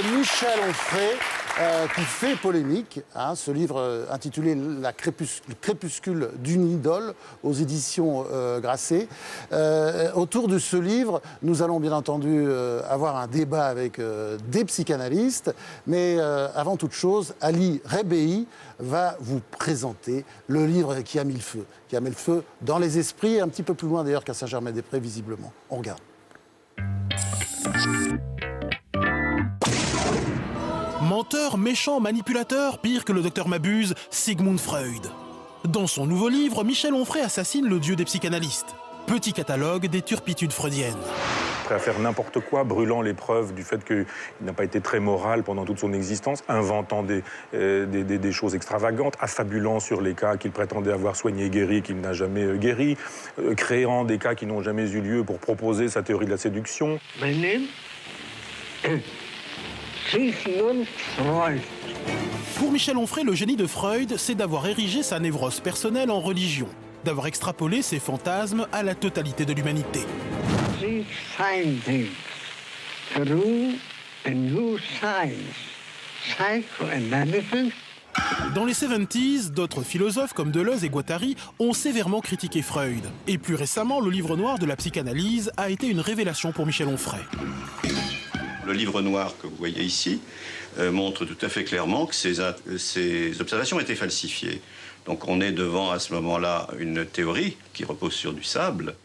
de Michel Onfray qui fait polémique. Ce livre intitulé Le crépuscule d'une idole aux éditions Grasset. Autour de ce livre, nous allons bien entendu avoir un débat avec des psychanalystes. Mais avant toute chose, Ali Rebéi va vous présenter le livre qui a mis le feu. Qui a mis le feu dans les esprits, un petit peu plus loin d'ailleurs qu'à Saint-Germain-des-Prés, visiblement. On regarde. Menteur, méchant, manipulateur, pire que le docteur Mabuse, Sigmund Freud. Dans son nouveau livre, Michel Onfray assassine le dieu des psychanalystes. Petit catalogue des turpitudes freudiennes. Prêt à faire n'importe quoi, brûlant les preuves du fait qu'il n'a pas été très moral pendant toute son existence, inventant des choses extravagantes, affabulant sur les cas qu'il prétendait avoir soignés et guéris, qu'il n'a jamais guéris, créant des cas qui n'ont jamais eu lieu pour proposer sa théorie de la séduction. My name is Sigmund Freud. Pour Michel Onfray, le génie de Freud, c'est d'avoir érigé sa névrose personnelle en religion, d'avoir extrapolé ses fantasmes à la totalité de l'humanité. These findings through a new science, psychoanalysis. Dans les 70s, d'autres philosophes comme Deleuze et Guattari ont sévèrement critiqué Freud. Et plus récemment, le livre noir de la psychanalyse a été une révélation pour Michel Onfray. Le livre noir que vous voyez ici montre tout à fait clairement que ces observations étaient falsifiées. Donc on est devant à ce moment-là une théorie qui repose sur du sable.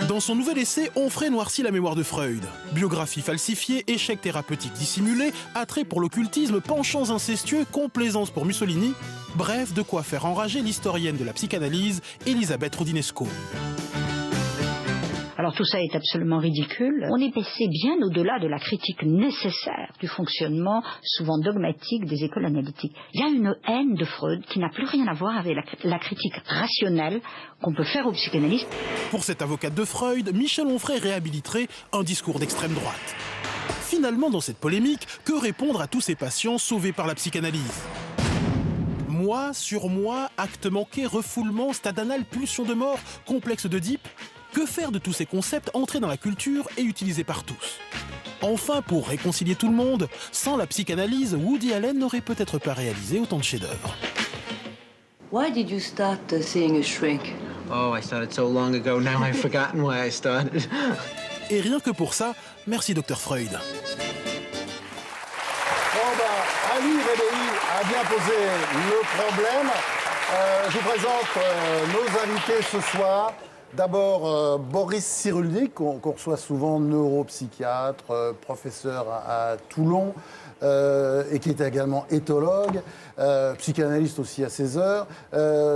Dans son nouvel essai, Onfray noircit la mémoire de Freud. Biographie falsifiée, échec thérapeutique dissimulé, attrait pour l'occultisme, penchants incestueux, complaisance pour Mussolini. Bref, de quoi faire enrager l'historienne de la psychanalyse, Elisabeth Roudinesco. Alors tout ça est absolument ridicule. On est passé bien au-delà de la critique nécessaire du fonctionnement, souvent dogmatique, des écoles analytiques. Il y a une haine de Freud qui n'a plus rien à voir avec la critique rationnelle qu'on peut faire aux psychanalystes. Pour cette avocate de Freud, Michel Onfray réhabiliterait un discours d'extrême droite. Finalement, dans cette polémique, que répondre à tous ces patients sauvés par la psychanalyse ? Moi, sur moi, acte manqué, refoulement, stade anal, pulsion de mort, complexe d'Oedipe. Que faire de tous ces concepts entrés dans la culture et utilisés par tous ? Enfin, pour réconcilier tout le monde, sans la psychanalyse, Woody Allen n'aurait peut-être pas réalisé autant de chefs-d'œuvre. Why did you start seeing a shrink? Oh, I started so long ago, now I've forgotten why I started. Et rien que pour ça, merci Dr Freud. Ali Rebéi a bien posé le problème. Je vous présente nos invités ce soir. D'abord, Boris Cyrulnik, qu'on reçoit souvent, neuropsychiatre, professeur à Toulon, et qui est également éthologue, psychanalyste aussi à ses heures.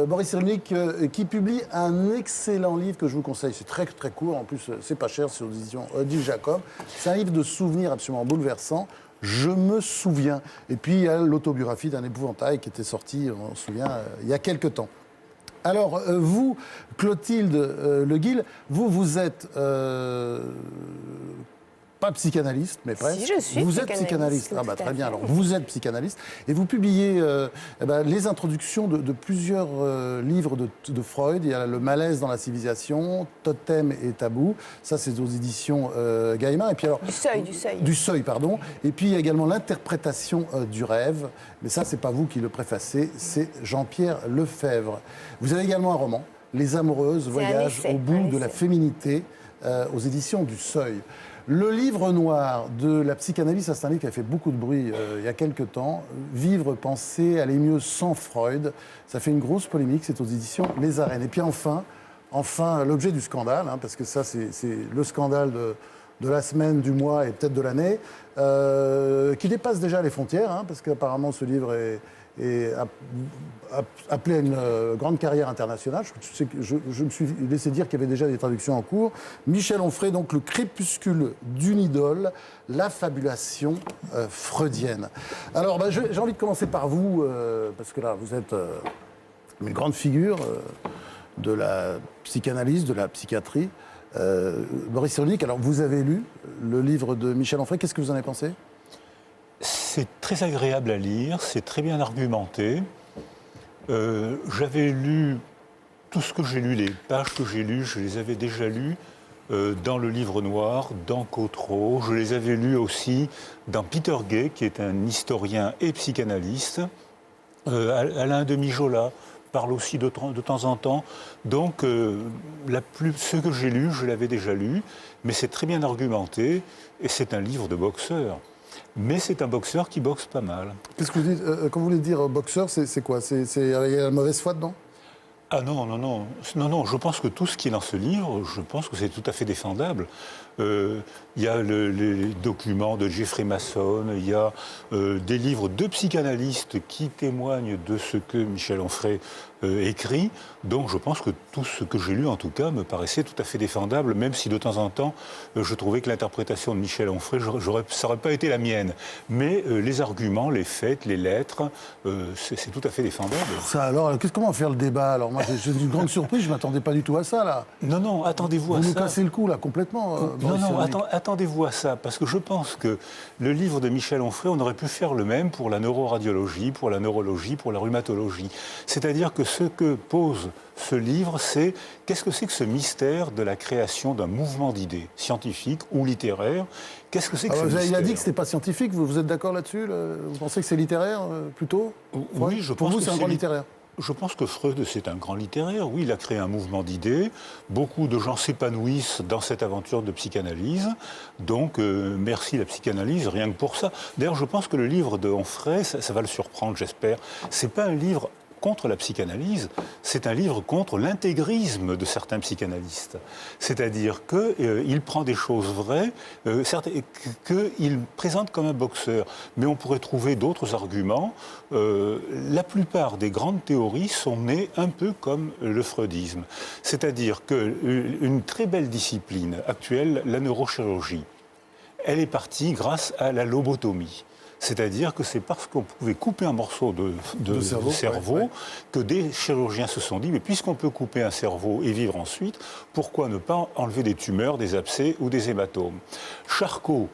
Boris Cyrulnik, qui publie un excellent livre que je vous conseille. C'est très très court, en plus c'est pas cher, c'est aux éditions Odile Jacob. C'est un livre de souvenirs absolument bouleversant. Je me souviens. Et puis il y a l'autobiographie d'un épouvantail qui était sortie, on se souvient, il y a quelque temps. Alors, vous, Clotilde Le Guil, vous êtes pas psychanalyste, mais presque. Si, je suis vous êtes psychanalyste. Ah bah très bien. Alors, vous êtes psychanalyste et vous publiez les introductions de plusieurs livres de Freud. Il y a Le malaise dans la civilisation, Totem et tabou. Ça, c'est aux éditions Gallimard. Et puis alors du Seuil, pardon. Et puis il y a également l'interprétation du rêve. Mais ça, c'est pas vous qui le préfacez, c'est Jean-Pierre Lefebvre. Vous avez également un roman, Les Amoureuses voyagent au bout de la féminité, aux éditions du Seuil. Le livre noir de la psychanalyse, ça c'est un livre qui a fait beaucoup de bruit il y a quelques temps. Vivre, penser, aller mieux sans Freud. Ça fait une grosse polémique, c'est aux éditions Les Arènes. Et puis enfin l'objet du scandale, parce que ça c'est le scandale de la semaine, du mois et peut-être de l'année, qui dépasse déjà les frontières, parce qu'apparemment ce livre est appelé à une grande carrière internationale. Je me suis laissé dire qu'il y avait déjà des traductions en cours. Michel Onfray, donc Le crépuscule d'une idole, la fabulation freudienne. Alors, j'ai envie de commencer par vous, parce que là, vous êtes une grande figure de la psychanalyse, de la psychiatrie. Boris Cyrulnik, alors vous avez lu le livre de Michel Onfray, qu'est-ce que vous en avez pensé ? C'est très agréable à lire, c'est très bien argumenté. J'avais lu tout ce que j'ai lu, les pages que j'ai lues, je les avais déjà lues dans le Livre Noir, dans Cotreau. Je les avais lus aussi dans Peter Gay, qui est un historien et psychanalyste. Alain de Mijola parle aussi de temps en temps. Donc, ce que j'ai lu, je l'avais déjà lu, mais c'est très bien argumenté, et c'est un livre de boxeur. Mais c'est un boxeur qui boxe pas mal. Qu'est-ce que vous dites quand vous voulez dire boxeur, c'est quoi? Il y a la mauvaise foi dedans? Ah non, je pense que tout ce qui est dans ce livre, je pense que c'est tout à fait défendable. Il y a les documents de Jeffrey Masson, il y a des livres de psychanalystes qui témoignent de ce que Michel Onfray écrit. Donc je pense que tout ce que j'ai lu, en tout cas, me paraissait tout à fait défendable, même si de temps en temps, je trouvais que l'interprétation de Michel Onfray, ça n'aurait pas été la mienne. Mais les arguments, les faits, les lettres, c'est tout à fait défendable. Ça alors, comment faire le débat? Alors moi, j'ai une grande surprise, je ne m'attendais pas du tout à ça, là. Non, attendez-vous à ça. Vous nous cassez le cou, là, complètement. Attendez-vous à ça, parce que je pense que le livre de Michel Onfray, on aurait pu faire le même pour la neuroradiologie, pour la neurologie, pour la rhumatologie. C'est-à-dire que ce que pose ce livre, c'est qu'est-ce que c'est que ce mystère de la création d'un mouvement d'idées, scientifique ou littéraire? Qu'est-ce que c'est que ce mystère? Il a dit que ce n'était pas scientifique, vous êtes d'accord là-dessus? Vous pensez que c'est littéraire, plutôt? Oui, je pense pour vous, que c'est un grand littéraire. Je pense que Freud, c'est un grand littéraire. Oui, il a créé un mouvement d'idées. Beaucoup de gens s'épanouissent dans cette aventure de psychanalyse. Donc, merci la psychanalyse, rien que pour ça. D'ailleurs, je pense que le livre de Onfray, ça va le surprendre, j'espère. C'est pas un livre contre la psychanalyse, c'est un livre contre l'intégrisme de certains psychanalystes. C'est-à-dire qu'il prend des choses vraies, qu'il présente comme un boxeur. Mais on pourrait trouver d'autres arguments. La plupart des grandes théories sont nées un peu comme le freudisme. C'est-à-dire qu'une très belle discipline actuelle, la neurochirurgie, elle est partie grâce à la lobotomie. C'est-à-dire que c'est parce qu'on pouvait couper un morceau de cerveau que des chirurgiens se sont dit, mais puisqu'on peut couper un cerveau et vivre ensuite, pourquoi ne pas enlever des tumeurs, des abcès ou des hématomes? Charcot,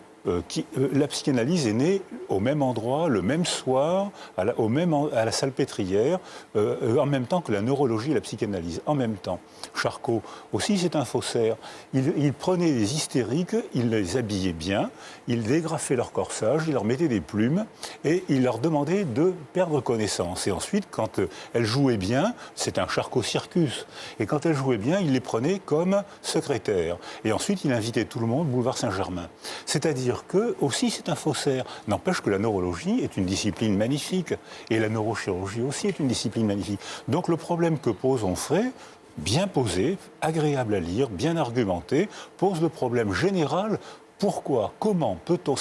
la psychanalyse est née au même endroit, le même soir, à la Salpêtrière, en même temps que la neurologie et la psychanalyse, en même temps. Charcot aussi, c'est un faussaire. Il prenait des hystériques, il les habillait bien, il dégrafait leur corsage, il leur mettait des plumes et il leur demandait de perdre connaissance. Et ensuite, quand elles jouaient bien, c'est un Charcot-circus. Et quand elles jouaient bien, il les prenait comme secrétaires. Et ensuite, il invitait tout le monde boulevard Saint-Germain. C'est-à-dire que, aussi, c'est un faussaire. N'empêche que la neurologie est une discipline magnifique. Et la neurochirurgie aussi est une discipline magnifique. Donc le problème que pose Onfray, bien posé, agréable à lire, bien argumenté, pose le problème général. Pourquoi, comment peut-on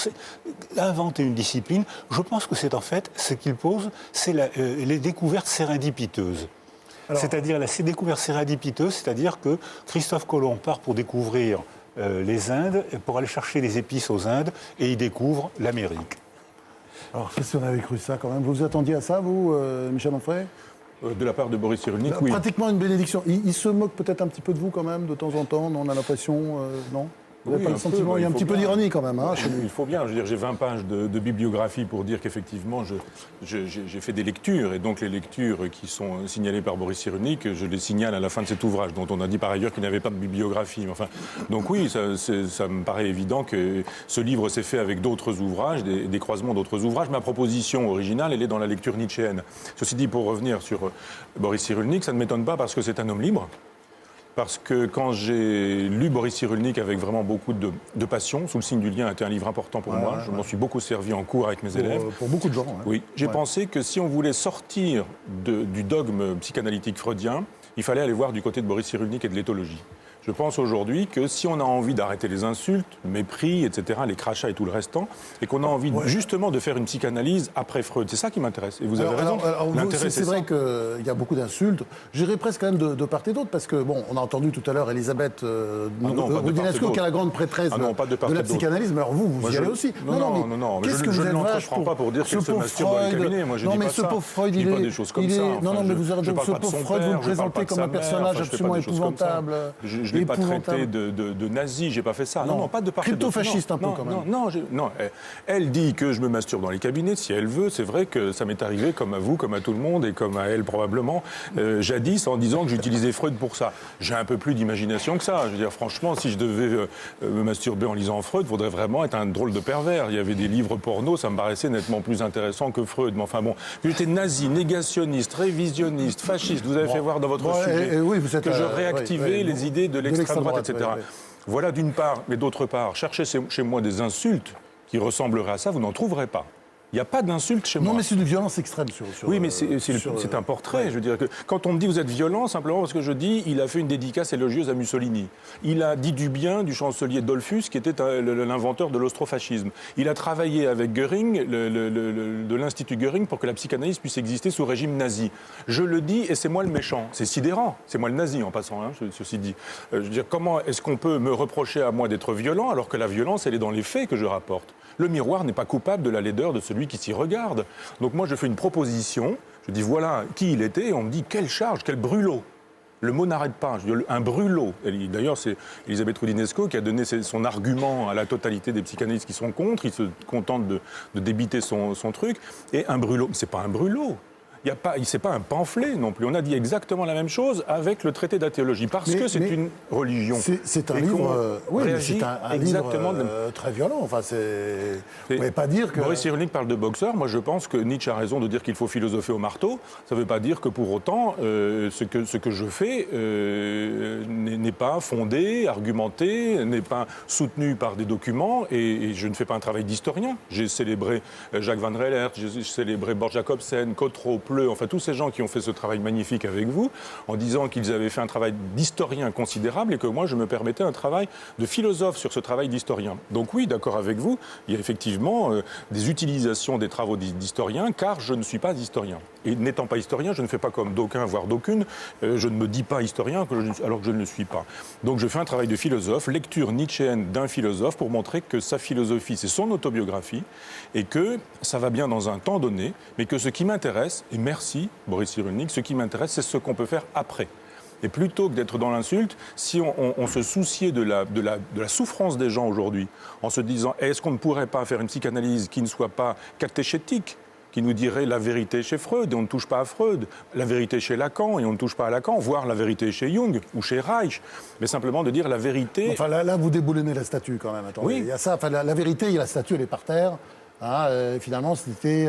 inventer une discipline? Je pense que c'est en fait, ce qu'il pose, c'est les découvertes sérendipiteuses. C'est-à-dire la découverte sérendipiteuse, c'est-à-dire que Christophe Colomb part pour découvrir les Indes, pour aller chercher les épices aux Indes, et il découvre l'Amérique. Alors, qu'est-ce qu'on avait cru ça quand même? Vous vous attendiez à ça, vous, Michel Onfray? De la part de Boris Cyrulnik, oui. Pratiquement une bénédiction. Il se moque peut-être un petit peu de vous quand même, de temps en temps, non? On a l'impression, non? Vous n'avez pas le sentiment, il y a un petit peu d'ironie quand même, chez nous. Il faut bien, je veux dire, j'ai 20 pages de bibliographie pour dire qu'effectivement, j'ai fait des lectures, et donc les lectures qui sont signalées par Boris Cyrulnik, je les signale à la fin de cet ouvrage, dont on a dit par ailleurs qu'il n'avait pas de bibliographie. Enfin, donc oui, ça me paraît évident que ce livre s'est fait avec d'autres ouvrages, des croisements d'autres ouvrages. Ma proposition originale, elle est dans la lecture nietzschéenne. Ceci dit, pour revenir sur Boris Cyrulnik, ça ne m'étonne pas parce que c'est un homme libre. Parce que quand j'ai lu Boris Cyrulnik avec vraiment beaucoup de passion, Sous le signe du lien a été un livre important pour moi. Je m'en suis beaucoup servi en cours avec mes élèves. Pour beaucoup de gens. Oui. J'ai pensé que si on voulait sortir du dogme psychanalytique freudien, il fallait aller voir du côté de Boris Cyrulnik et de l'éthologie. Je pense aujourd'hui que si on a envie d'arrêter les insultes, le mépris, etc., les crachats et tout le restant, et qu'on a envie justement de faire une psychanalyse après Freud, c'est ça qui m'intéresse. Et vous avez raison. C'est vrai qu'il y a beaucoup d'insultes. J'irais presque quand même de part et d'autre, parce que, bon, on a entendu tout à l'heure Elisabeth Roudinesco, qui est la grande prêtresse de la psychanalyse, mais alors vous y allez aussi. Non, qu'est-ce que je vous ne l'entreprends pas pour dire qu'elle se masturbe dans le cabinet. Moi, je dis pas ça. Freud, je dis pas des choses comme ça. Non, mais vous avez ce pauvre Freud, vous le présentez comme un personnage absolument épouvantable. l'ai pas traité de nazi, j'ai pas fait ça. Non, pas de part et d'autre. Crypto-fasciste un peu quand même. Non. Elle dit que je me masturbe dans les cabinets, si elle veut. C'est vrai que ça m'est arrivé, comme à vous, comme à tout le monde, et comme à elle probablement, jadis, en disant que j'utilisais Freud pour ça. J'ai un peu plus d'imagination que ça. Je veux dire, franchement, si je devais me masturber en lisant Freud, il faudrait vraiment être un drôle de pervers. Il y avait des livres porno, ça me paraissait nettement plus intéressant que Freud. Mais enfin bon, j'étais nazi, négationniste, révisionniste, fasciste. Vous avez fait voir dans votre sujet que je réactivais les idées de l'extrême droite, etc. Voilà d'une part, mais d'autre part, cherchez chez moi des insultes qui ressembleraient à ça, vous n'en trouverez pas. Il n'y a pas d'insulte chez moi. Non, mais c'est une violence extrême oui, mais c'est un portrait. Je veux dire que quand on me dit vous êtes violent, simplement parce que je dis il a fait une dédicace élogieuse à Mussolini. Il a dit du bien du chancelier Dollfuss, qui était l'inventeur de l'austrofascisme. Il a travaillé avec Göring, de l'Institut Göring, pour que la psychanalyse puisse exister sous régime nazi. Je le dis et c'est moi le méchant. C'est sidérant. C'est moi le nazi en passant, ceci dit. Je veux dire, comment est-ce qu'on peut me reprocher à moi d'être violent alors que la violence, elle est dans les faits que je rapporte? Le miroir n'est pas coupable de la laideur de celui qui s'y regarde. Donc moi, je fais une proposition, je dis voilà qui il était, et on me dit quelle charge, quel brûlot. Le mot n'arrête pas, je dis un brûlot. D'ailleurs, c'est Elisabeth Roudinesco qui a donné son argument à la totalité des psychanalystes qui sont contre, il se contente de débiter son truc, et un brûlot. Mais c'est pas un brûlot. C'est pas un pamphlet non plus. On a dit exactement la même chose avec le traité d'athéologie, parce que c'est une religion. C'est un livre, mais c'est un livre très violent. Enfin, vous ne pouvez pas dire que... Boris Cyrulnik parle de boxeur. Moi, je pense que Nietzsche a raison de dire qu'il faut philosopher au marteau. Ça ne veut pas dire que pour autant, ce que je fais n'est pas fondé, argumenté, n'est pas soutenu par des documents, et je ne fais pas un travail d'historien. J'ai célébré Jacques Van Rellert, j'ai célébré Bort Jacobsen, Cotreau, enfin tous ces gens qui ont fait ce travail magnifique avec vous, en disant qu'ils avaient fait un travail d'historien considérable et que moi je me permettais un travail de philosophe sur ce travail d'historien. Donc oui, d'accord avec vous, il y a effectivement des utilisations des travaux d'historien, car je ne suis pas historien. Et n'étant pas historien, je ne fais pas comme d'aucuns, voire d'aucune, je ne me dis pas historien alors que je ne le suis pas. Donc je fais un travail de philosophe, lecture nietzschéenne d'un philosophe pour montrer que sa philosophie, c'est son autobiographie, et que ça va bien dans un temps donné, mais que ce qui m'intéresse, et merci Boris Cyrulnik, ce qui m'intéresse, c'est ce qu'on peut faire après. Et plutôt que d'être dans l'insulte, si on se souciait de la souffrance des gens aujourd'hui, en se disant est-ce qu'on ne pourrait pas faire une psychanalyse qui ne soit pas catéchétique, qui nous dirait la vérité chez Freud et on ne touche pas à Freud, la vérité chez Lacan et on ne touche pas à Lacan, voire la vérité chez Jung ou chez Reich, mais simplement de dire la vérité... Enfin là vous déboulonnez la statue quand même. Attendez. Oui. Il y a ça, enfin, la vérité, il y a la statue, elle est par terre. Finalement, c'était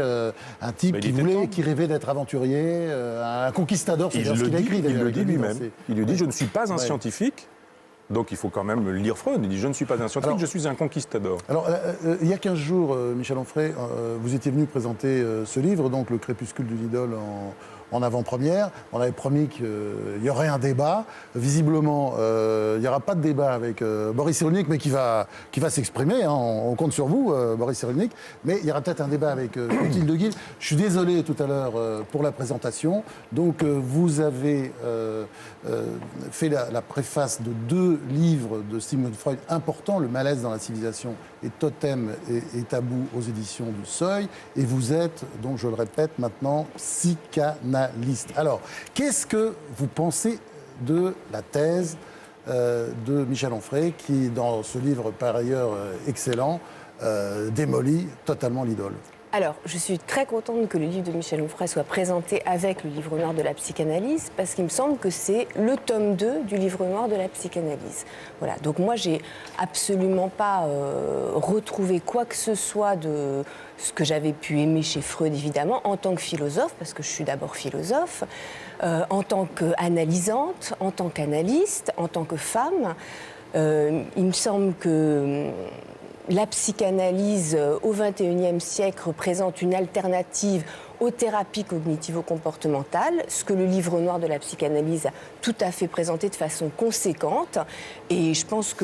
un type qui rêvait d'être aventurier, un conquistador, c'est ce qu'il a écrit. Il le dit lui-même. Il lui dit je ne suis pas un scientifique. Donc il faut quand même lire Freud. Il dit je ne suis pas un scientifique, je suis un conquistador. Alors, il y a 15 jours, Michel Onfray, vous étiez venu présenter ce livre, donc Le crépuscule d'une idole en avant-première. On avait promis qu'il y aurait un débat. Visiblement, il n'y aura pas de débat avec Boris Cyrulnik, mais qui va s'exprimer. Hein. On compte sur vous, Boris Cyrulnik. Mais il y aura peut-être un débat avec Clotilde de Guille. Je suis désolé tout à l'heure pour la présentation. Donc, vous avez fait la préface de 2 livres de Sigmund Freud importants, Le malaise dans la civilisation et Totem et tabou aux éditions du Seuil. Et vous êtes, donc je le répète maintenant, psychanalyste. Alors, qu'est-ce que vous pensez de la thèse de Michel Onfray, qui, dans ce livre par ailleurs excellent, démolit totalement l'idole? Alors, je suis très contente que le livre de Michel Onfray soit présenté avec le livre noir de la psychanalyse, parce qu'il me semble que c'est le tome 2 du livre noir de la psychanalyse. Voilà, donc moi, j'ai absolument pas retrouvé quoi que ce soit de ce que j'avais pu aimer chez Freud, évidemment, en tant que philosophe, parce que je suis d'abord philosophe, en tant qu'analysante, en tant qu'analyste, en tant que femme. Il me semble que... la psychanalyse au XXIe siècle représente une alternative aux thérapies cognitivo-comportementales, ce que le livre noir de la psychanalyse a tout à fait présenté de façon conséquente. Et je pense que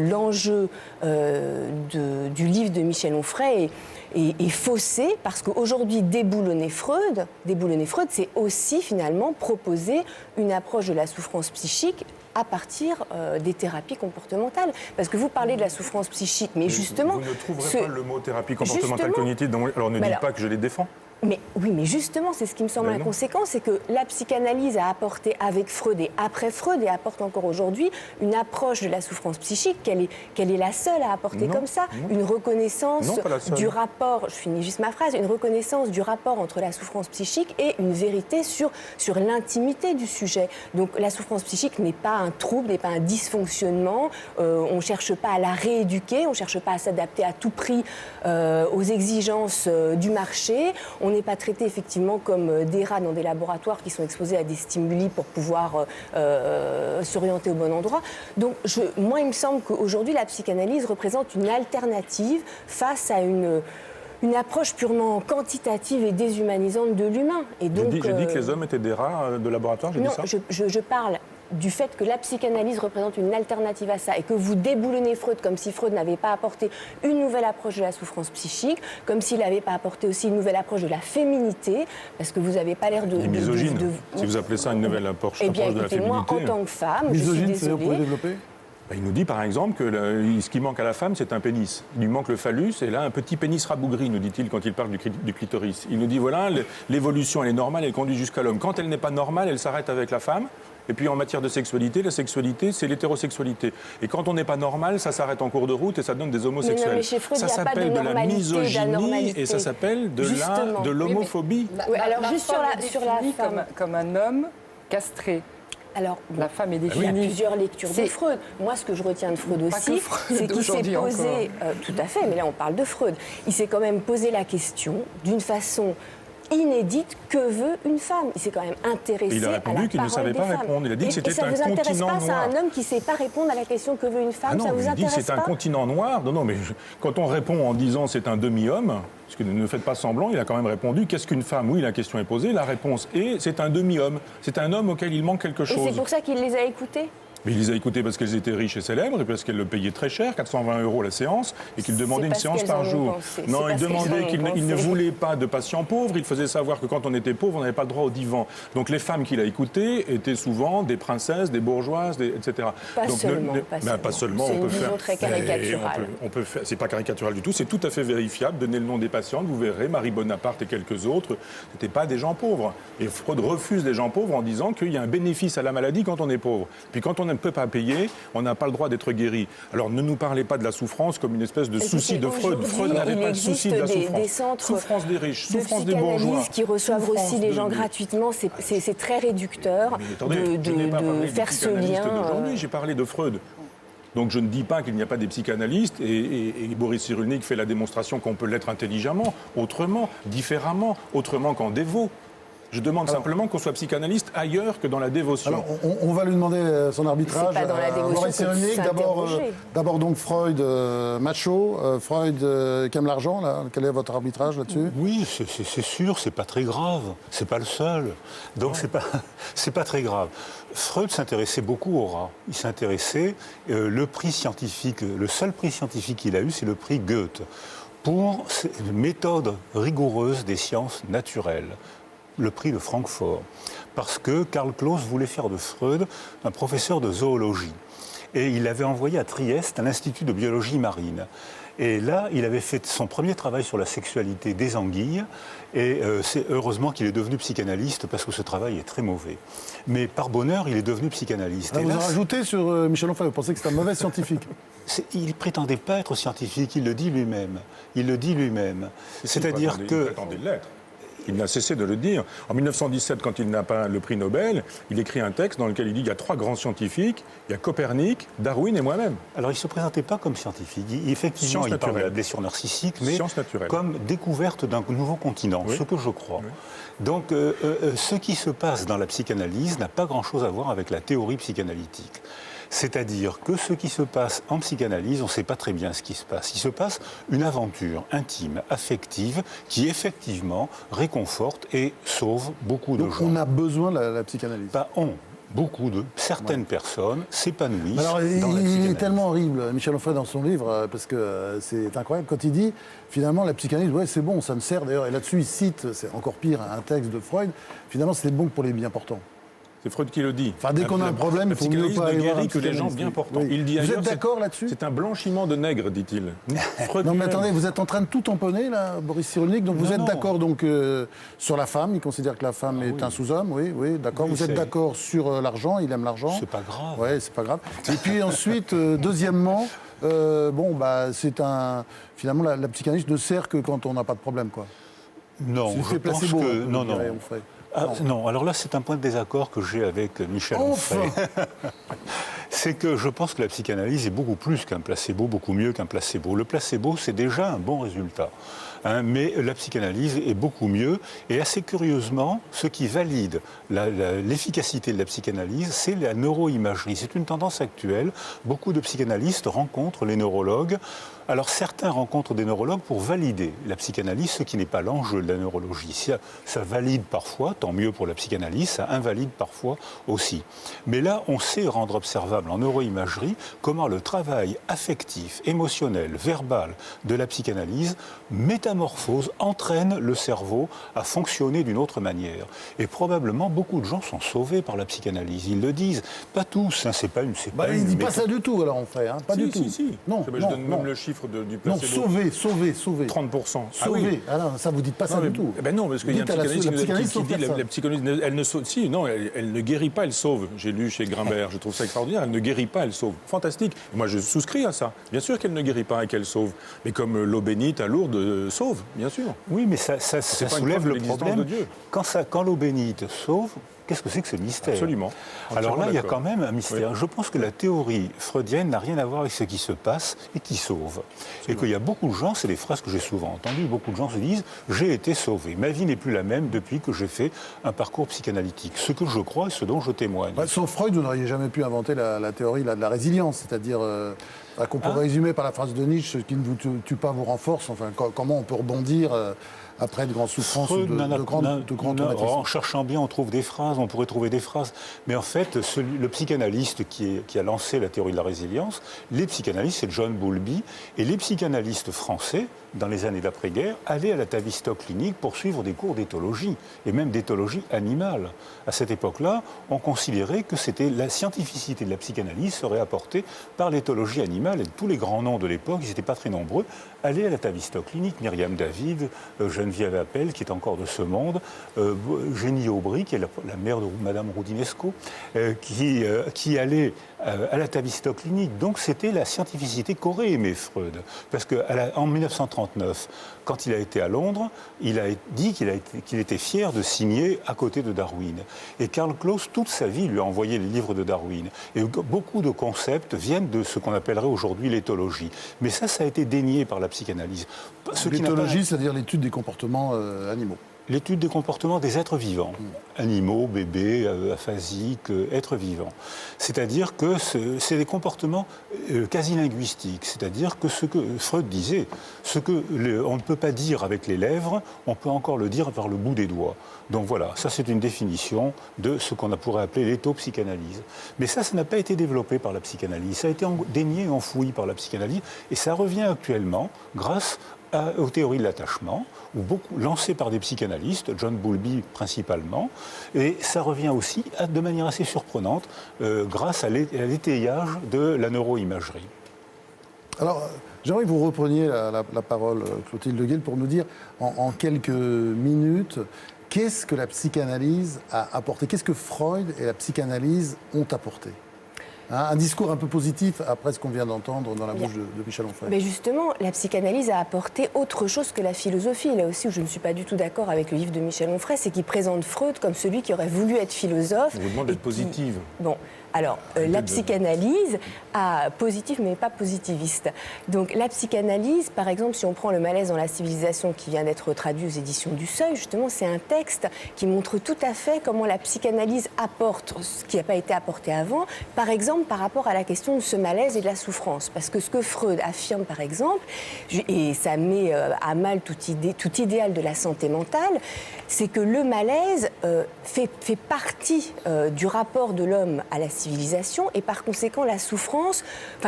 l'enjeu du livre de Michel Onfray est faussé, parce qu'aujourd'hui, déboulonner Freud, c'est aussi finalement proposer une approche de la souffrance psychique à partir des thérapies comportementales. Parce que vous parlez de la souffrance psychique, mais justement... Vous ne trouverez pas le mot thérapie comportementale cognitive, alors ne dites pas que je les défends. Mais oui, mais justement, c'est ce qui me semble inconséquent, c'est que la psychanalyse a apporté avec Freud et après Freud, et apporte encore aujourd'hui, une approche de la souffrance psychique qu'elle est la seule à apporter comme ça. Une reconnaissance du rapport, je finis juste ma phrase, une reconnaissance du rapport entre la souffrance psychique et une vérité sur l'intimité du sujet. Donc la souffrance psychique n'est pas un trouble, n'est pas un dysfonctionnement, on ne cherche pas à la rééduquer, on ne cherche pas à s'adapter à tout prix aux exigences du marché. On n'est pas traité effectivement comme des rats dans des laboratoires qui sont exposés à des stimuli pour pouvoir s'orienter au bon endroit. Donc moi, il me semble qu'aujourd'hui, la psychanalyse représente une alternative face à une approche purement quantitative et déshumanisante de l'humain. J'ai dit que les hommes étaient des rats de laboratoire, j'ai dit ça ? Non, je parle du fait que la psychanalyse représente une alternative à ça et que vous déboulonnez Freud comme si Freud n'avait pas apporté une nouvelle approche de la souffrance psychique, comme s'il n'avait pas apporté aussi une nouvelle approche de la féminité, parce que vous n'avez pas l'air de... misogyne, si vous appelez ça une nouvelle approche, eh bien, de la féminité. Moi, en tant que femme, misogyne, je suis désolée... Vous pouvez développer ? Il nous dit par exemple que ce qui manque à la femme, c'est un pénis. Il lui manque le phallus et là, un petit pénis rabougri, nous dit-il quand il parle du clitoris. Il nous dit voilà, l'évolution, elle est normale, elle conduit jusqu'à l'homme. Quand elle n'est pas normale, elle s'arrête avec la femme. Et puis en matière de sexualité, la sexualité, c'est l'hétérosexualité. Et quand on n'est pas normal, ça s'arrête en cours de route et ça donne des homosexuels. Mais chez Freud, ça s'appelle de la misogynie et ça s'appelle de l'homophobie. Oui, alors juste sur la femme comme un homme castré. Alors, la femme est définie. Il y a plusieurs lectures de Freud. Moi, ce que je retiens de Freud aussi, c'est qu'il s'est posé... tout à fait, mais là, on parle de Freud. Il s'est quand même posé la question d'une façon inédite, que veut une femme? Il s'est quand même intéressé il a répondu qu'il ne savait pas répondre. Il a dit que c'était un continent noir. Ça ne vous intéresse pas, c'est un homme qui ne sait pas répondre à la question que veut une femme? Ah non, ça vous il intéresse dit que c'est un continent noir. Non, mais quand on répond en disant c'est un demi-homme, parce que ne faites pas semblant, il a quand même répondu qu'est-ce qu'une femme? Oui, la question est posée, la réponse est c'est un demi-homme. C'est un homme auquel il manque quelque chose. Et c'est pour ça qu'il les a écoutés? Mais il les a écoutés parce qu'elles étaient riches et célèbres et parce qu'elles le payaient très cher, 420 € la séance, et qu'il demandait une séance par jour. Non, il demandait qu'il ne voulait pas de patients pauvres. Il faisait savoir que quand on était pauvre, on n'avait pas le droit au divan. Donc les femmes qu'il a écoutées étaient souvent des princesses, des bourgeoises, etc. Pas seulement. Pas seulement. C'est une vision très caricaturale. On peut faire. C'est pas caricatural du tout. C'est tout à fait vérifiable. Donnez le nom des patientes, vous verrez. Marie Bonaparte et quelques autres n'étaient pas des gens pauvres. Et Freud refuse les gens pauvres en disant qu'il y a un bénéfice à la maladie quand on est pauvre. Puis quand on ne peut pas payer, on n'a pas le droit d'être guéri. Alors ne nous parlez pas de la souffrance comme une espèce de souci de Freud. Freud n'avait pas le souci de la souffrance. Souffrance des riches, souffrance des bourgeois. Qui reçoivent aussi les gens gratuitement, c'est très réducteur de faire ce lien. Aujourd'hui, j'ai parlé de Freud. Donc je ne dis pas qu'il n'y a pas des psychanalystes et Boris Cyrulnik fait la démonstration qu'on peut l'être intelligemment, autrement, différemment, autrement qu'en dévot. Je demande simplement qu'on soit psychanalyste ailleurs que dans la dévotion. Alors, on va lui demander son arbitrage. C'est pas dans la dévotion D'abord donc Freud macho, Freud qui aime l'argent. Quel est votre arbitrage là-dessus? Oui, c'est sûr, c'est pas très grave. C'est pas le seul. Donc c'est pas très grave. Freud s'intéressait beaucoup aux rats. Il s'intéressait. Le prix scientifique, le seul prix scientifique qu'il a eu, c'est le prix Goethe pour une méthode rigoureuse des sciences naturelles. Le prix de Francfort, parce que Karl Claus voulait faire de Freud un professeur de zoologie. Et il l'avait envoyé à Trieste, à l'Institut de biologie marine. Et là, il avait fait son premier travail sur la sexualité des anguilles. Et c'est heureusement qu'il est devenu psychanalyste, parce que ce travail est très mauvais. Mais par bonheur, il est devenu psychanalyste. Vous en rajoutez sur Michel Onfray, vous pensez que c'est un mauvais scientifique? Il ne prétendait pas être scientifique, il le dit lui-même. Il le dit lui-même. C'est-à-dire que... Il prétendait l'être. Il n'a cessé de le dire. En 1917, quand il n'a pas le prix Nobel, il écrit un texte dans lequel il dit qu'il y a 3 grands scientifiques, il y a Copernic, Darwin et moi-même. Alors il ne se présentait pas comme scientifique. Effectivement, il parlait de la blessure narcissique, mais comme découverte d'un nouveau continent, ce que je crois. Oui. Donc ce qui se passe dans la psychanalyse n'a pas grand-chose à voir avec la théorie psychanalytique. C'est-à-dire que ce qui se passe en psychanalyse, on ne sait pas très bien ce qui se passe. Il se passe une aventure intime, affective, qui effectivement réconforte et sauve beaucoup de gens. Donc on a besoin de la psychanalyse. Certaines personnes s'épanouissent. Alors il est tellement horrible, Michel Onfray, dans son livre, parce que c'est incroyable, quand il dit, finalement, la psychanalyse, ouais, c'est bon, ça me sert d'ailleurs, et là-dessus il cite, c'est encore pire, un texte de Freud, finalement c'est bon pour les bien portants. C'est Freud qui le dit. Enfin, dès qu'on a un problème, il faut mieux pas aller voir un que les gens bien portants. Oui. Il dit vous ailleurs, êtes d'accord là-dessus? C'est un blanchiment de nègre, dit-il. Non, mais attendez, vous êtes en train de tout tamponner, là, Boris Cyrulnik. Donc vous êtes d'accord donc, sur la femme. Il considère que la femme est un sous-homme. Oui, d'accord. Oui, vous êtes d'accord sur l'argent. Il aime l'argent. C'est pas grave. Oui, c'est pas grave. Et puis ensuite, deuxièmement, c'est un... Finalement, la psychanalyse ne sert que quand on n'a pas de problème, quoi. Non, c'est je pense placebo, que... Non. Non, alors là, c'est un point de désaccord que j'ai avec Michel Onfray. C'est que je pense que la psychanalyse est beaucoup plus qu'un placebo, beaucoup mieux qu'un placebo. Le placebo, c'est déjà un bon résultat. Mais la psychanalyse est beaucoup mieux. Et assez curieusement, ce qui valide l'efficacité de la psychanalyse, c'est la neuroimagerie. C'est une tendance actuelle. Beaucoup de psychanalystes rencontrent les neurologues. Alors certains rencontrent des neurologues pour valider la psychanalyse, ce qui n'est pas l'enjeu de la neurologie. Ça valide parfois, tant mieux pour la psychanalyse, ça invalide parfois aussi. Mais là, on sait rendre observable en neuroimagerie comment le travail affectif, émotionnel, verbal de la psychanalyse métamorphose, entraîne le cerveau à fonctionner d'une autre manière. Et probablement, beaucoup de gens sont sauvés par la psychanalyse. Ils le disent. Pas tous, hein, c'est pas une... il ne dit pas ça du tout, alors, on fait. Pas du tout. Si. Non, je donne même le chiffre du placebo. Non, sauver. 30%. Sauver. Alors, ça, vous ne dites pas ça du tout. Non, parce qu'il y a un psychanalyste qui dit la psychanalyse, elle ne sauve... Si, non, elle ne guérit pas, elle sauve. J'ai lu chez Grimbert, je trouve ça extraordinaire. Elle ne guérit pas, elle sauve. Fantastique. Moi, je souscris à ça. Bien sûr qu'elle ne guérit pas et qu'elle sauve. Mais comme l'eau bénite à Lourdes sauve, bien sûr. Oui, mais ça soulève le problème. Quand l'eau bénite sauve, qu'est-ce que c'est que ce mystère? Absolument. Alors là, il y a quand même un mystère. Oui. Je pense que la théorie freudienne n'a rien à voir avec ce qui se passe et qui sauve. Et qu'il y a beaucoup de gens, c'est des phrases que j'ai souvent entendues, beaucoup de gens se disent « j'ai été sauvé, ma vie n'est plus la même depuis que j'ai fait un parcours psychanalytique ». Ce que je crois et ce dont je témoigne. Sauf Freud, vous n'auriez jamais pu inventer la théorie de la résilience, c'est-à-dire qu'on pourrait résumer par la phrase de Nietzsche « ce qui ne vous tue pas vous renforce ». Enfin, comment on peut rebondir après de grandes souffrances ou de grands traumatismes. En cherchant bien, on trouve des phrases, on pourrait trouver des phrases. Mais en fait, le psychanalyste qui a lancé la théorie de la résilience, les psychanalystes, c'est John Bowlby, et les psychanalystes français, dans les années d'après-guerre, allaient à la Tavistock Clinique pour suivre des cours d'éthologie, et même d'éthologie animale. À cette époque-là, on considérait que la scientificité de la psychanalyse serait apportée par l'éthologie animale, et tous les grands noms de l'époque, ils n'étaient pas très nombreux, allaient à la Tavistock Clinique, Myriam David, Geneviève Appel, qui est encore de ce monde, Jenny Aubry, qui est la mère de Madame Roudinesco, qui allait à la Tavistock Clinique. Donc c'était la scientificité qu'aurait aimé Freud. Parce qu'en 1939, quand il a été à Londres, il a dit qu'il était fier de signer à côté de Darwin. Et Karl Klose, toute sa vie, lui a envoyé les livres de Darwin. Et beaucoup de concepts viennent de ce qu'on appellerait aujourd'hui l'éthologie. Mais ça a été dénié par la psychanalyse. L'éthologie, c'est-à-dire l'étude des comportements animaux. L'étude des comportements des êtres vivants, animaux, bébés, aphasiques, êtres vivants. C'est-à-dire que c'est des comportements quasi linguistiques. C'est-à-dire que ce que Freud disait, on ne peut pas dire avec les lèvres, on peut encore le dire par le bout des doigts. Donc voilà, ça c'est une définition de ce qu'on pourrait appeler l'éthopsychanalyse. Mais ça n'a pas été développé par la psychanalyse. Ça a été dénié et enfoui par la psychanalyse. Et ça revient actuellement grâce aux théories de l'attachement, lancées par des psychanalystes, John Bowlby principalement, et ça revient aussi de manière assez surprenante grâce à l'étayage de la neuroimagerie. Alors, j'aimerais que vous repreniez la parole, Clotilde Guil, pour nous dire en quelques minutes qu'est-ce que la psychanalyse a apporté, qu'est-ce que Freud et la psychanalyse ont apporté. Un discours un peu positif après ce qu'on vient d'entendre dans la bouche de Michel Onfray. Mais justement, la psychanalyse a apporté autre chose que la philosophie. Là aussi où je ne suis pas du tout d'accord avec le livre de Michel Onfray, c'est qu'il présente Freud comme celui qui aurait voulu être philosophe. On vous demande d'être positive. Bon. Alors, la psychanalyse a positif, mais pas positiviste. Donc, la psychanalyse, par exemple, si on prend Le malaise dans la civilisation qui vient d'être traduit aux éditions du Seuil, justement, c'est un texte qui montre tout à fait comment la psychanalyse apporte ce qui n'a pas été apporté avant, par exemple, par rapport à la question de ce malaise et de la souffrance. Parce que ce que Freud affirme, par exemple, et ça met à mal tout idéal de la santé mentale, c'est que le malaise fait partie du rapport de l'homme à la civilisation et par conséquent la souffrance,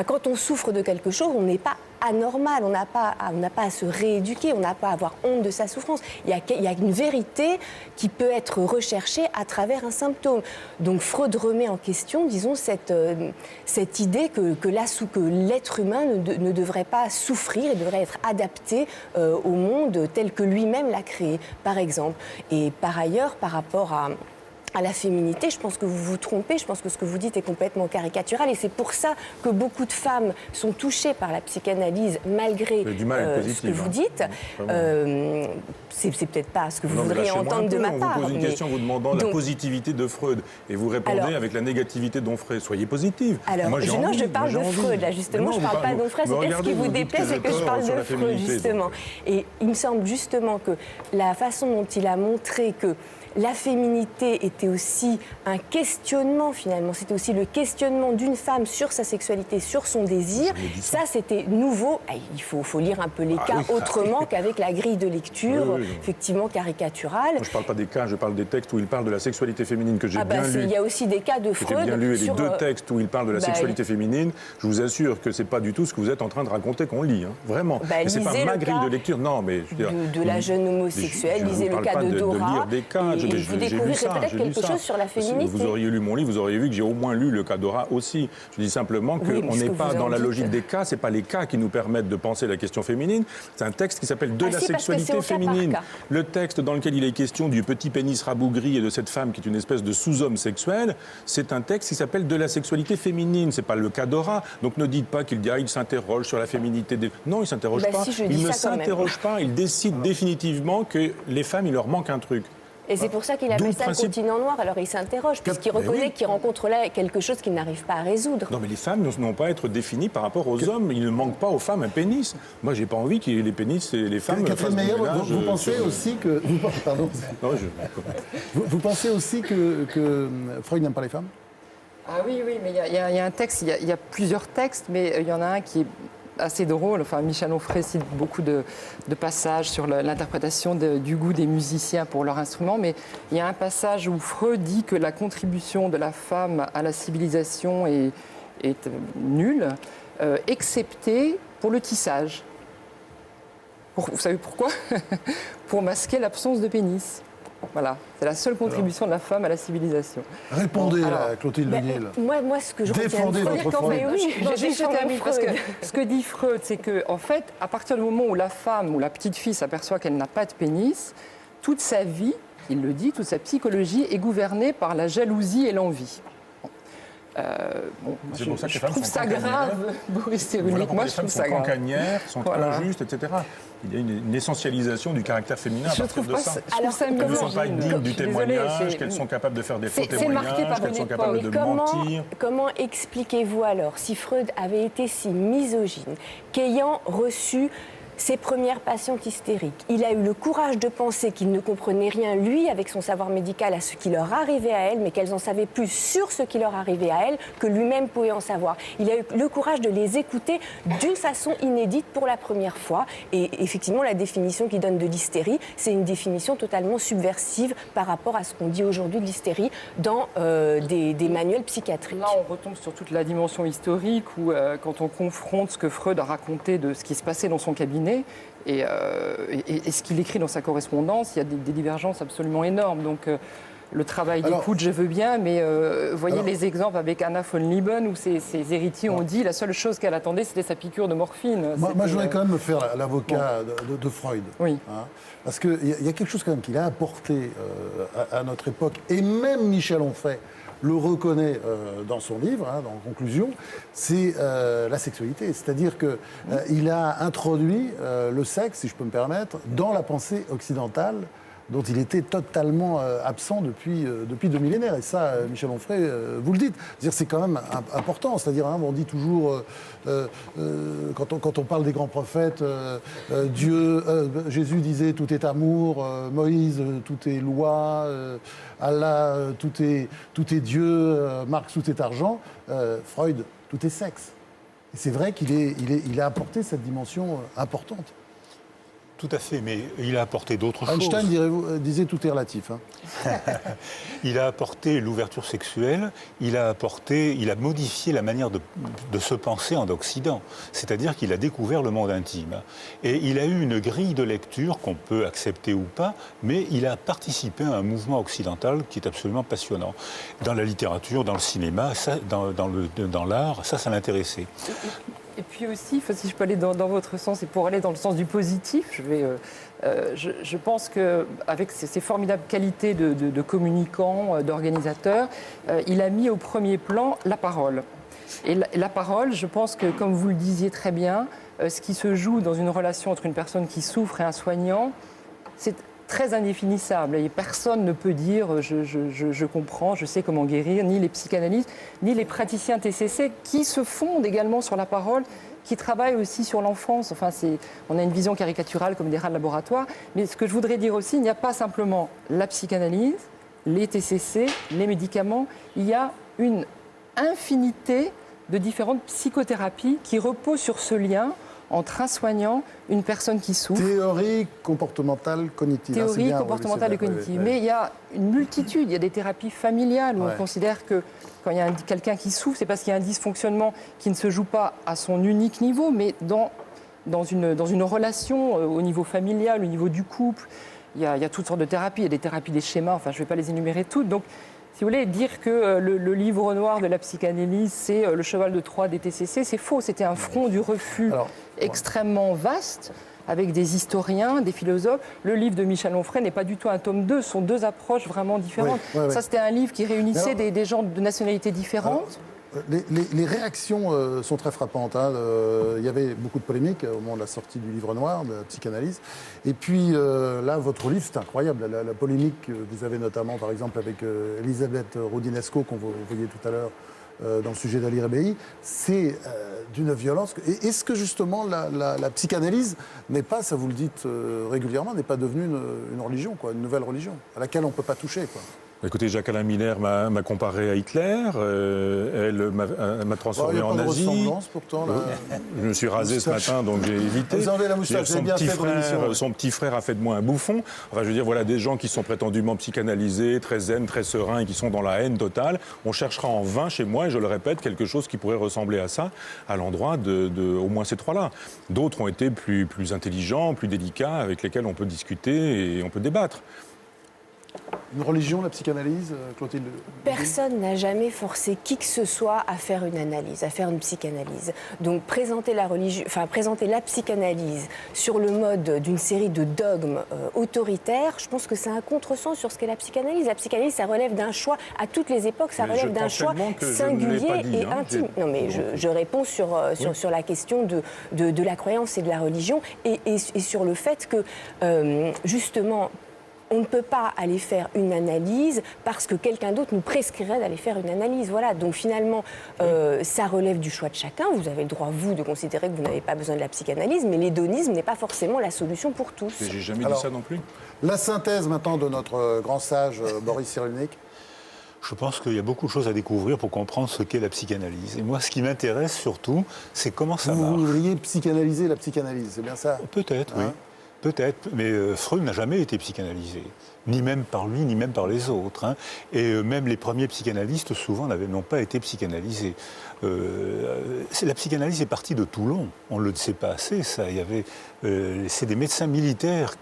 quand on souffre de quelque chose, on n'est pas anormal, on n'a pas à se rééduquer, on n'a pas à avoir honte de sa souffrance. Il y a une vérité qui peut être recherchée à travers un symptôme. Donc Freud remet en question, disons, cette idée que l'être humain ne devrait pas souffrir et devrait être adapté au monde tel que lui-même l'a créé, par exemple. Et par ailleurs, par rapport à la féminité, je pense que vous vous trompez, je pense que ce que vous dites est complètement caricatural et c'est pour ça que beaucoup de femmes sont touchées par la psychanalyse malgré ce que vous dites. C'est peut-être pas ce que vous voudriez entendre de ma part. On vous pose une question vous demandant la positivité de Freud et vous répondez avec la négativité d'Onfray. Soyez positive. Alors, je parle de Freud, là, justement, je ne parle pas d'Onfray, c'est peut-être ce qui vous déplaît, c'est que je parle de Freud, justement. Et il me semble justement que la façon dont il a montré que la féminité était aussi un questionnement, finalement. C'était aussi le questionnement d'une femme sur sa sexualité, sur son désir. Ça, c'était nouveau. Il faut lire un peu les cas autrement qu'avec la grille de lecture, effectivement, caricaturale. Moi, je ne parle pas des cas, je parle des textes où il parle de la sexualité féminine que j'ai bien lu. Il y a aussi des cas de Freud. J'ai bien lu et les deux textes où il parle de la sexualité féminine. Je vous assure que ce n'est pas du tout ce que vous êtes en train de raconter qu'on lit. Hein. Vraiment. Et ce n'est pas ma grille de lecture. Non, mais je veux dire, de la jeune homosexuelle, lisez le cas de Dora. De lire des cas. Vous découvrirez peut-être quelque chose sur la féminité. Si vous auriez lu mon livre, vous auriez vu que j'ai au moins lu le cas Dora aussi. Je dis simplement qu'on n'est pas dans la logique des cas, ce n'est pas les cas qui nous permettent de penser la question féminine. C'est un texte qui s'appelle De la sexualité féminine. Le texte dans lequel il est question du petit pénis rabougri et de cette femme qui est une espèce de sous-homme sexuel, c'est un texte qui s'appelle De la sexualité féminine. Ce n'est pas le cas Dora. Donc ne dites pas qu'il s'interroge sur la féminité des... Non, il ne s'interroge pas. Il ne s'interroge pas. Il décide définitivement que les femmes, il leur manque un truc. Et c'est pour ça qu'il appelle ça le continent noir. Alors il s'interroge, puisqu'il reconnaît qu'il rencontre là quelque chose qu'il n'arrive pas à résoudre. Non, mais les femmes n'ont pas à être définies par rapport aux hommes. Il ne manque pas aux femmes un pénis. Moi, j'ai pas envie qu'il y ait les pénis et les femmes. Catherine Meyer, vous pensez aussi que. Pardon. Vous pensez aussi que Freud n'aime pas les femmes? Ah oui, mais il y a un texte, il y a plusieurs textes, mais il y en a un qui est assez drôle. Enfin, Michel Onfray cite beaucoup de passages sur l'interprétation du goût des musiciens pour leur instrument, mais il y a un passage où Freud dit que la contribution de la femme à la civilisation est nulle, excepté pour le tissage. Vous savez pourquoi? Pour masquer l'absence de pénis. Voilà, c'est la seule contribution de la femme à la civilisation. Répondez à Clotilde Lenguier. Moi, ce que je défendez votre Freud. Je termine parce que ce que dit Freud, c'est que, en fait, à partir du moment où la femme ou la petite fille s'aperçoit qu'elle n'a pas de pénis, toute sa vie, il le dit, toute sa psychologie est gouvernée par la jalousie et l'envie. Je trouve ça grave, Boris Cyrulnik. Moi, je trouve ça grave. Les femmes sont cancanières, sont injustes, etc. Il y a une essentialisation du caractère féminin à partir de ça. Elles ne sont pas dignes du témoignage, qu'elles sont capables de faire des faux témoignages, qu'elles sont capables de mentir. Comment expliquez-vous alors, si Freud avait été si misogyne, qu'ayant reçu ses premières patientes hystériques, il a eu le courage de penser qu'il ne comprenait rien, lui, avec son savoir médical, à ce qui leur arrivait à elles, mais qu'elles en savaient plus sur ce qui leur arrivait à elles que lui-même pouvait en savoir. Il a eu le courage de les écouter d'une façon inédite pour la première fois. Et effectivement, la définition qu'il donne de l'hystérie, c'est une définition totalement subversive par rapport à ce qu'on dit aujourd'hui de l'hystérie dans des manuels psychiatriques. Là, on retombe sur toute la dimension historique où, quand on confronte ce que Freud a raconté de ce qui se passait dans son cabinet, et ce qu'il écrit dans sa correspondance, il y a des divergences absolument énormes. Donc le travail d'écoute, je veux bien, mais voyez les exemples avec Anna von Lieben où ses héritiers ont dit la seule chose qu'elle attendait, c'était sa piqûre de morphine. Moi, je voudrais quand même me faire l'avocat de Freud. Oui. Hein, parce qu'il y a quelque chose quand même qu'il a apporté à notre époque, et même Michel Onfray le reconnaît dans son livre, dans Conclusion, c'est la sexualité. C'est-à-dire qu'il a introduit le sexe, si je peux me permettre, dans la pensée occidentale dont il était totalement absent depuis 2 millénaires. Et ça, Michel Onfray, vous le dites. C'est quand même important. C'est-à-dire, on dit toujours, quand on parle des grands prophètes, Jésus disait tout est amour, Moïse tout est loi, Allah tout est Dieu, Marx tout est argent, Freud tout est sexe. Et c'est vrai qu'il a apporté cette dimension importante. Tout à fait, mais il a apporté d'autres choses. Einstein disait tout est relatif. Hein. Il a apporté l'ouverture sexuelle, il a modifié la manière de se penser en Occident. C'est-à-dire qu'il a découvert le monde intime. Et il a eu une grille de lecture qu'on peut accepter ou pas, mais il a participé à un mouvement occidental qui est absolument passionnant. Dans la littérature, dans le cinéma, dans l'art, ça l'intéressait. Et puis aussi, si je peux aller dans votre sens et pour aller dans le sens du positif, je pense qu'avec ses formidables qualités de communicant, d'organisateur, il a mis au premier plan la parole. Et la parole, je pense que, comme vous le disiez très bien, ce qui se joue dans une relation entre une personne qui souffre et un soignant, c'est très indéfinissable. Et personne ne peut dire je comprends, je sais comment guérir, ni les psychanalystes, ni les praticiens TCC qui se fondent également sur la parole, qui travaillent aussi sur l'enfance. Enfin, on a une vision caricaturale comme des rats de laboratoire. Mais ce que je voudrais dire aussi, il n'y a pas simplement la psychanalyse, les TCC, les médicaments. Il y a une infinité de différentes psychothérapies qui reposent sur ce lien entre un soignant, une personne qui souffre. Théorie comportementale cognitive. Théorie comportementale et cognitive. Mais il y a une multitude, il y a des thérapies familiales où on considère que quand il y a quelqu'un qui souffre, c'est parce qu'il y a un dysfonctionnement qui ne se joue pas à son unique niveau, mais dans une relation au niveau familial, au niveau du couple. Il y a toutes sortes de thérapies, il y a des thérapies des schémas, enfin je ne vais pas les énumérer toutes. Donc, si vous voulez dire que le livre noir de la psychanalyse, c'est le cheval de Troie des TCC, c'est faux. C'était un front du refus extrêmement vaste, avec des historiens, des philosophes. Le livre de Michel Onfray n'est pas du tout un tome 2, ce sont deux approches vraiment différentes. Ça, c'était un livre qui réunissait des gens de nationalités différentes. Les réactions sont très frappantes. Hein. Il y avait beaucoup de polémiques au moment de la sortie du livre noir de la psychanalyse. Et puis là, votre livre, c'est incroyable. La polémique que vous avez notamment, par exemple, avec Elisabeth Rodinesco, qu'on vous voyait tout à l'heure dans le sujet d'Ali Rebéi, c'est d'une violence. Est-ce que justement la psychanalyse n'est pas, ça vous le dites régulièrement, n'est pas devenue une religion, quoi, une nouvelle religion, à laquelle on ne peut pas toucher, quoi? Écoutez, Jacques-Alain Miller m'a comparé à Hitler, elle m'a transformé en nazi. Pourtant, là. Je me suis rasé ce matin, donc j'ai évité. Vous enlevez la moustache, son petit frère a fait de moi un bouffon. Enfin, je veux dire, voilà, des gens qui sont prétendument psychanalysés, très zen, très sereins, et qui sont dans la haine totale. On cherchera en vain chez moi, et je le répète, quelque chose qui pourrait ressembler à ça, à l'endroit de au moins ces trois-là. D'autres ont été plus intelligents, plus délicats, avec lesquels on peut discuter et on peut débattre. Une religion, la psychanalyse, Clotilde? Personne n'a jamais forcé qui que ce soit à faire une analyse, à faire une psychanalyse. Donc présenter la psychanalyse sur le mode d'une série de dogmes autoritaires, je pense que c'est un contresens sur ce qu'est la psychanalyse. La psychanalyse, ça relève d'un choix, à toutes les époques, ça relève d'un choix singulier et intime. Non, mais je réponds sur la question de la croyance et de la religion et sur le fait que, justement, on ne peut pas aller faire une analyse parce que quelqu'un d'autre nous prescrirait d'aller faire une analyse. Voilà. Donc finalement, ça relève du choix de chacun. Vous avez le droit, vous, de considérer que vous n'avez pas besoin de la psychanalyse, mais l'hédonisme n'est pas forcément la solution pour tous. J'ai jamais dit ça non plus. La synthèse maintenant de notre grand sage Boris Cyrulnik. Je pense qu'il y a beaucoup de choses à découvrir pour comprendre ce qu'est la psychanalyse. Et moi, ce qui m'intéresse surtout, c'est comment ça marche. Vous voudriez psychanalyser la psychanalyse, c'est bien ça? Peut-être, oui. Peut-être, mais Freud n'a jamais été psychanalysé, ni même par lui, ni même par les autres. Hein. Et même les premiers psychanalystes, souvent, n'ont pas été psychanalysés. La psychanalyse est partie de Toulon, on ne le sait pas assez, ça. C'est des médecins militaires,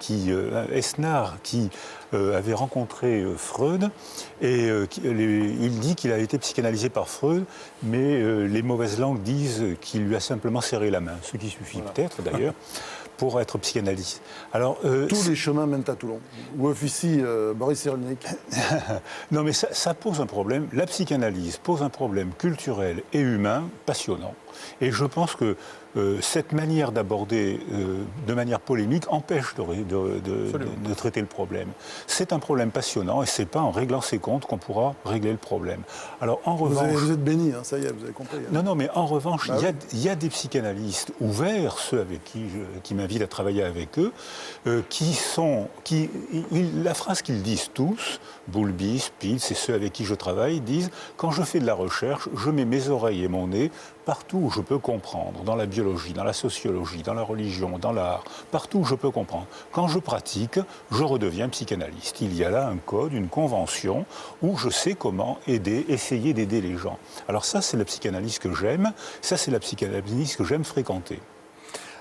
Esnard, qui avait rencontré Freud, et il dit qu'il a été psychanalysé par Freud, mais les mauvaises langues disent qu'il lui a simplement serré la main, ce qui suffit peut-être d'ailleurs. Pour être psychanalyste. Alors, tous les chemins mènent à Toulon. Où officie Boris Cyrulnik. Non, mais ça pose un problème. La psychanalyse pose un problème culturel et humain passionnant. Et je pense que cette manière d'aborder de manière polémique empêche de traiter le problème. C'est un problème passionnant et ce n'est pas en réglant ses comptes qu'on pourra régler le problème. Alors, en revanche... Vous êtes béni, hein, ça y est, vous avez compris. Hein. Non, mais en revanche, il y a des psychanalystes ouverts, ceux avec qui m'invitent à travailler avec eux, la phrase qu'ils disent tous, Bowlby, Spitz et ceux avec qui je travaille, disent « Quand je fais de la recherche, je mets mes oreilles et mon nez partout où je peux comprendre, dans la biologie, dans la sociologie, dans la religion, dans l'art, partout où je peux comprendre. Quand je pratique, je redeviens psychanalyste. Il y a là un code, une convention où je sais comment essayer d'aider les gens. Alors ça, c'est la psychanalyse que j'aime, ça c'est la psychanalyse que j'aime fréquenter.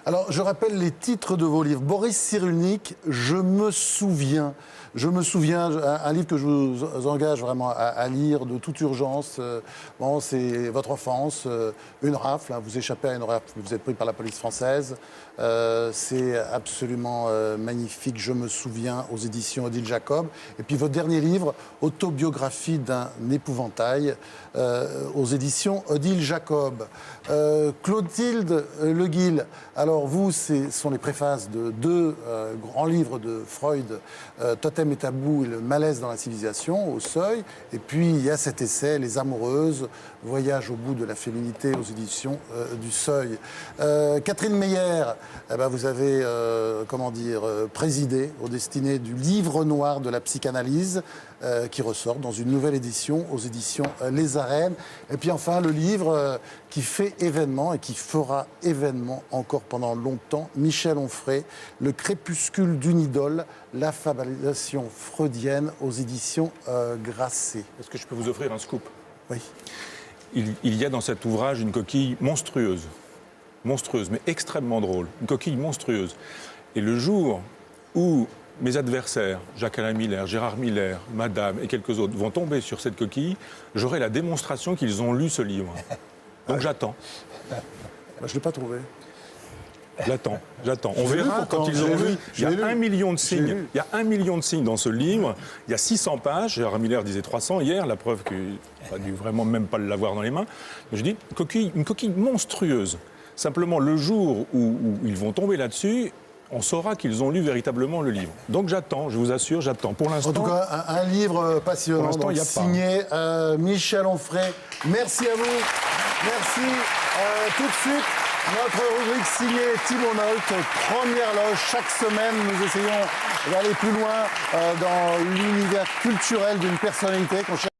Alors, je rappelle les titres de vos livres. Boris Cyrulnik, Je me souviens. Je me souviens, un livre que je vous engage vraiment à lire de toute urgence. Bon, c'est votre enfance, une rafle, hein, vous échappez à une rafle, vous êtes pris par la police française. C'est absolument magnifique, Je me souviens, aux éditions Odile Jacob. Et puis votre dernier livre, Autobiographie d'un épouvantail, aux éditions Odile Jacob. Clotilde Le Guil, alors vous, ce sont les préfaces de deux grands livres de Freud, Totem et tabou et le malaise dans la civilisation, au Seuil. Et puis il y a cet essai, Les amoureuses, voyage au bout de la féminité, aux éditions du Seuil. Catherine Meyer, eh ben, vous avez, présidé aux destinées du livre noir de la psychanalyse, qui ressort dans une nouvelle édition aux éditions Les Arènes. Et puis enfin, le livre qui fait événement et qui fera événement encore pendant longtemps, Michel Onfray, Le crépuscule d'une idole, la fabulation freudienne, aux éditions Grasset. Est-ce que je peux vous offrir un scoop? Oui. Il y a dans cet ouvrage une coquille monstrueuse, mais extrêmement drôle, une coquille monstrueuse. Et le jour où mes adversaires, Jacques-Alain Miller, Gérard Miller, Madame et quelques autres, vont tomber sur cette coquille, j'aurai la démonstration qu'ils ont lu ce livre. Donc j'attends. Je ne l'ai pas trouvé. J'attends. On verra quand ils auront lu. Il y a 1 million de signes. Il y a 1 million de signes dans ce livre. Il y a 600 pages. Gérard Miller disait 300 hier, la preuve qu'il n'a dû vraiment même pas l'avoir dans les mains. Mais je dis, une coquille monstrueuse. Simplement, le jour où ils vont tomber là-dessus, on saura qu'ils ont lu véritablement le livre. Donc j'attends, je vous assure, j'attends. Pour l'instant... En tout cas, un livre passionnant, pour l'instant, signé Michel Onfray. Merci à vous. Merci. Tout de suite, notre rubrique signée Thibault Nolte, première loge. Chaque semaine, nous essayons d'aller plus loin dans l'univers culturel d'une personnalité qu'on cherche